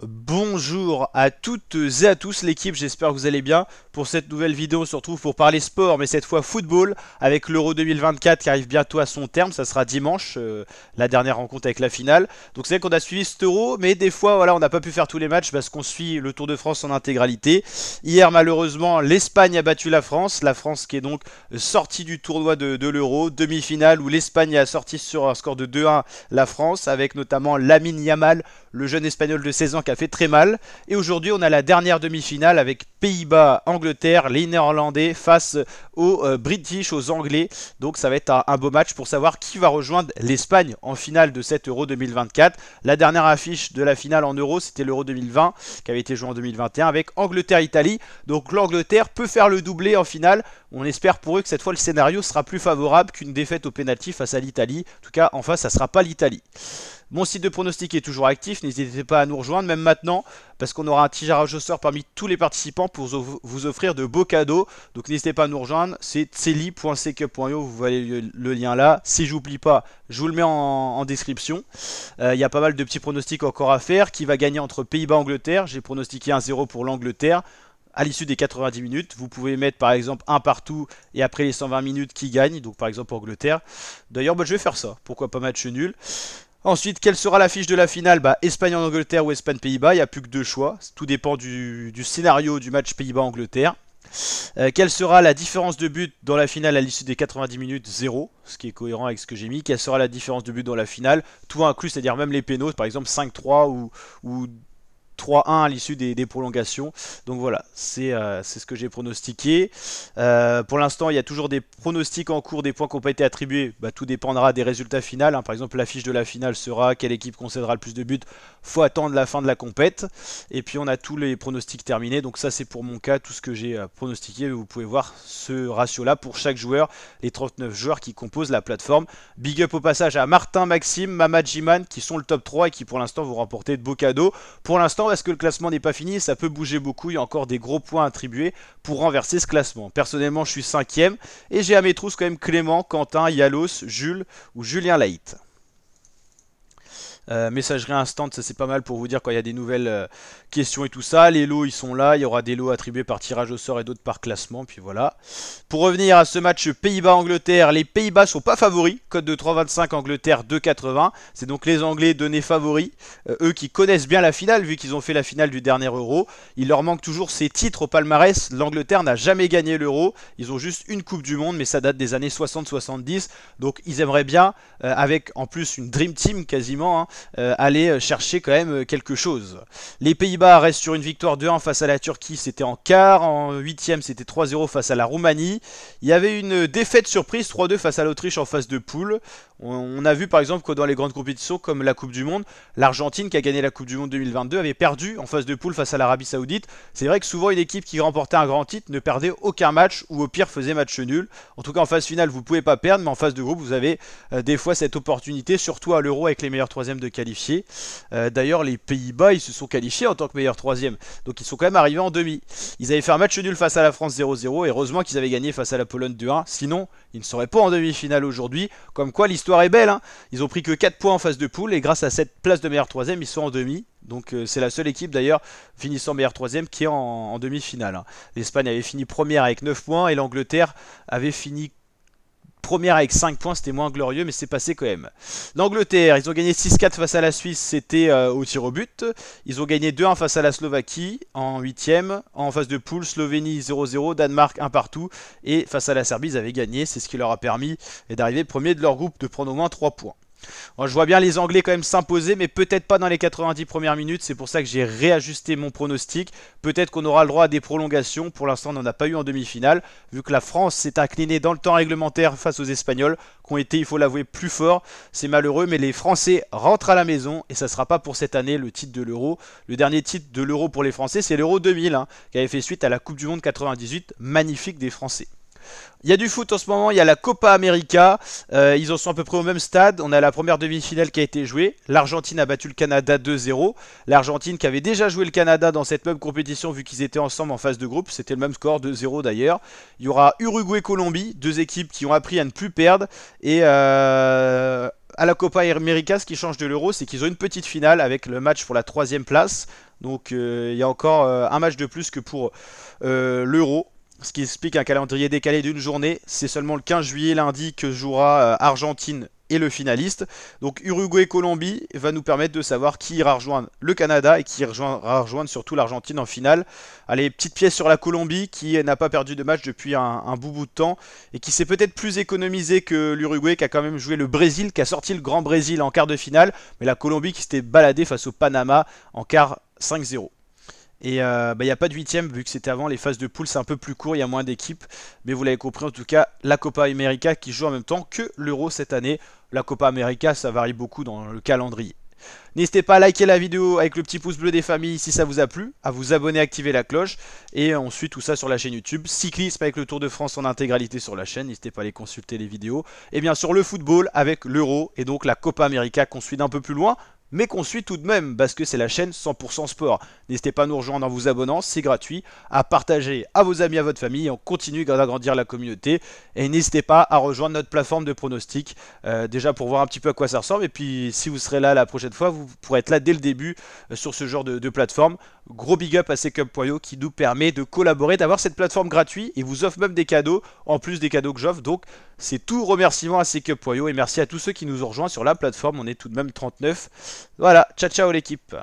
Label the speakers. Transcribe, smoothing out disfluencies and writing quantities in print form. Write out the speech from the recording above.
Speaker 1: Bonjour à toutes et à tous l'équipe, j'espère que vous allez bien. Pour cette nouvelle vidéo, on se retrouve pour parler sport, mais cette fois football, avec l'Euro 2024 qui arrive bientôt à son terme. Ça sera dimanche, la dernière rencontre avec la finale. Donc c'est vrai qu'on a suivi cet Euro, mais des fois voilà, on n'a pas pu faire tous les matchs parce qu'on suit le Tour de France en intégralité. Hier malheureusement, l'Espagne a battu la France qui est donc sortie du tournoi de l'Euro, demi-finale où l'Espagne a sorti sur un score de 2-1 la France, avec notamment Lamine Yamal, le jeune espagnol de 16 ans qui a fait très mal. Et aujourd'hui, on a la dernière demi-finale avec Pays-Bas-Angleterre, les Néerlandais face aux British, aux Anglais. Donc ça va être un beau match pour savoir qui va rejoindre l'Espagne en finale de cet Euro 2024. La dernière affiche de la finale en Euro, c'était l'Euro 2020 qui avait été joué en 2021 avec Angleterre-Italie. Donc l'Angleterre peut faire le doublé en finale. On espère pour eux que cette fois le scénario sera plus favorable qu'une défaite au pénalty face à l'Italie. En tout cas, en face, ça ne sera pas l'Italie. Mon site de pronostic est toujours actif, n'hésitez pas à nous rejoindre, même maintenant, parce qu'on aura un tirage au sort parmi tous les participants pour vous offrir de beaux cadeaux. Donc n'hésitez pas à nous rejoindre, c'est tseli.secup.io, vous voyez le lien là. Si j'oublie pas, je vous le mets en description. Il y a pas mal de petits pronostics encore à faire. Qui va gagner entre Pays-Bas-Angleterre? J'ai pronostiqué 1-0 pour l'Angleterre. À l'issue des 90 minutes, vous pouvez mettre par exemple un partout et après les 120 minutes qui gagne, donc par exemple Angleterre. D'ailleurs, je vais faire ça, pourquoi pas match nul. Ensuite, quelle sera l'affiche de la finale? Espagne en Angleterre ou Espagne Pays-Bas, il n'y a plus que deux choix. Tout dépend du scénario du match Pays-Bas-Angleterre. Quelle sera la différence de but dans la finale à l'issue des 90 minutes? 0, ce qui est cohérent avec ce que j'ai mis. Quelle sera la différence de but dans la finale? Tout inclus, c'est-à-dire même les pénaux, par exemple 5-3 ou 3-1 à l'issue des prolongations. Donc voilà, c'est ce que j'ai pronostiqué. Pour l'instant, il y a toujours des pronostics en cours, des points qui n'ont pas été attribués. Tout dépendra des résultats finaux. Par exemple, l'affiche de la finale sera quelle équipe concédera le plus de buts. Faut attendre la fin de la compète. Et puis on a tous les pronostics terminés. Donc ça, c'est pour mon cas, tout ce que j'ai pronostiqué. Vous pouvez voir ce ratio-là pour chaque joueur, les 39 joueurs qui composent la plateforme. Big up au passage à Martin, Maxime, Mamad Jiman qui sont le top 3 et qui pour l'instant vont remporter de beaux cadeaux. Pour l'instant, parce que le classement n'est pas fini, ça peut bouger beaucoup, il y a encore des gros points attribués pour renverser ce classement. Personnellement, je suis 5ème et j'ai à mes trousses quand même Clément, Quentin, Yalos, Jules ou Julien Laït. Messagerie instant, ça c'est pas mal pour vous dire quand il y a des nouvelles questions et tout ça. Les lots ils sont là, il y aura des lots attribués par tirage au sort et d'autres par classement, puis voilà. Pour revenir à ce match Pays-Bas-Angleterre, les Pays-Bas sont pas favoris, code de 3,25, Angleterre 2,80. C'est donc les Anglais donnés favoris, eux qui connaissent bien la finale vu qu'ils ont fait la finale du dernier Euro. Il leur manque toujours ces titres au palmarès, l'Angleterre n'a jamais gagné l'Euro, ils ont juste une Coupe du Monde mais ça date des années 60-70, donc ils aimeraient bien, avec en plus une Dream Team quasiment, aller chercher quand même quelque chose. Les Pays-Bas restent sur une victoire 2-1 face à la Turquie, c'était en quart, en 8ème c'était 3-0 face à la Roumanie. Il y avait une défaite surprise 3-2 face à l'Autriche en phase de poule. On a vu par exemple que dans les grandes compétitions comme la Coupe du Monde, l'Argentine qui a gagné la Coupe du Monde 2022 avait perdu en phase de poule face à l'Arabie Saoudite. C'est vrai que souvent une équipe qui remportait un grand titre ne perdait aucun match ou au pire faisait match nul. En tout cas en phase finale vous pouvez pas perdre, mais en phase de groupe vous avez des fois cette opportunité, surtout à l'Euro avec les meilleurs troisièmes de qualifiés. D'ailleurs les Pays-Bas ils se sont qualifiés en tant que meilleurs troisième, donc ils sont quand même arrivés en demi. Ils avaient fait un match nul face à la France 0-0 et heureusement qu'ils avaient gagné face à la Pologne 2-1, sinon ils ne seraient pas en demi-finale aujourd'hui. Comme quoi l'histoire est belle, hein. Ils ont pris que 4 points en phase de poule et grâce à cette place de meilleur troisième ils sont en demi. Donc c'est la seule équipe d'ailleurs finissant meilleur troisième qui est en demi-finale, hein. L'Espagne avait fini première avec 9 points et l'Angleterre avait fini première avec 5 points, c'était moins glorieux, mais c'est passé quand même. L'Angleterre, ils ont gagné 6-4 face à la Suisse, c'était au tir au but. Ils ont gagné 2-1 face à la Slovaquie en 8ème. En phase de poule, Slovénie 0-0, Danemark 1 partout. Et face à la Serbie, ils avaient gagné. C'est ce qui leur a permis d'arriver premier de leur groupe, de prendre au moins 3 points. Alors, je vois bien les Anglais quand même s'imposer, mais peut-être pas dans les 90 premières minutes. C'est pour ça que j'ai réajusté mon pronostic. Peut-être qu'on aura le droit à des prolongations. Pour l'instant, on n'en a pas eu en demi-finale, vu que la France s'est inclinée dans le temps réglementaire face aux Espagnols, qui ont été, il faut l'avouer, plus forts. C'est malheureux, mais les Français rentrent à la maison, et ça ne sera pas pour cette année le titre de l'Euro. Le dernier titre de l'Euro pour les Français, c'est l'Euro 2000, hein, qui avait fait suite à la Coupe du Monde 98, magnifique des Français. Il y a du foot en ce moment, il y a la Copa América, ils en sont à peu près au même stade. On a la première demi-finale qui a été jouée. L'Argentine a battu le Canada 2-0. L'Argentine qui avait déjà joué le Canada dans cette même compétition vu qu'ils étaient ensemble en phase de groupe. C'était le même score, 2-0 d'ailleurs. Il y aura Uruguay-Colombie, deux équipes qui ont appris à ne plus perdre. Et à la Copa América, ce qui change de l'Euro, c'est qu'ils ont une petite finale avec le match pour la 3ème place. Donc il y a encore un match de plus que pour l'Euro. Ce qui explique un calendrier décalé d'une journée. C'est seulement le 15 juillet lundi que jouera Argentine et le finaliste. Donc Uruguay-Colombie va nous permettre de savoir qui ira rejoindre le Canada et qui ira rejoindre surtout l'Argentine en finale. Allez, petite pièce sur la Colombie qui n'a pas perdu de match depuis un bout de temps et qui s'est peut-être plus économisé que l'Uruguay qui a quand même joué le Brésil, qui a sorti le Grand Brésil en quart de finale, mais la Colombie qui s'était baladée face au Panama en quart 5-0. Et il n'y a pas de huitième vu que c'était avant les phases de poule, c'est un peu plus court, il y a moins d'équipes. Mais vous l'avez compris, en tout cas, la Copa América qui joue en même temps que l'Euro cette année. La Copa América, ça varie beaucoup dans le calendrier. N'hésitez pas à liker la vidéo avec le petit pouce bleu des familles si ça vous a plu, à vous abonner, activer la cloche. Et on suit tout ça sur la chaîne YouTube. Cyclisme avec le Tour de France en intégralité sur la chaîne, n'hésitez pas à aller consulter les vidéos. Et bien sûr le football avec l'Euro et donc la Copa América qu'on suit d'un peu plus loin, mais qu'on suit tout de même parce que c'est la chaîne 100% sport. N'hésitez pas à nous rejoindre en vous abonnant, c'est gratuit, à partager à vos amis, à votre famille, et on continue d'agrandir la communauté. Et n'hésitez pas à rejoindre notre plateforme de pronostics, déjà pour voir un petit peu à quoi ça ressemble. Et puis si vous serez là la prochaine fois, vous pourrez être là dès le début sur ce genre de plateforme. Gros big up à Secup.io qui nous permet de collaborer, d'avoir cette plateforme gratuite et vous offre même des cadeaux, en plus des cadeaux que j'offre. Donc c'est tout remerciement à Secup.io et merci à tous ceux qui nous ont rejoints sur la plateforme. On est tout de même 39. Voilà, ciao ciao l'équipe.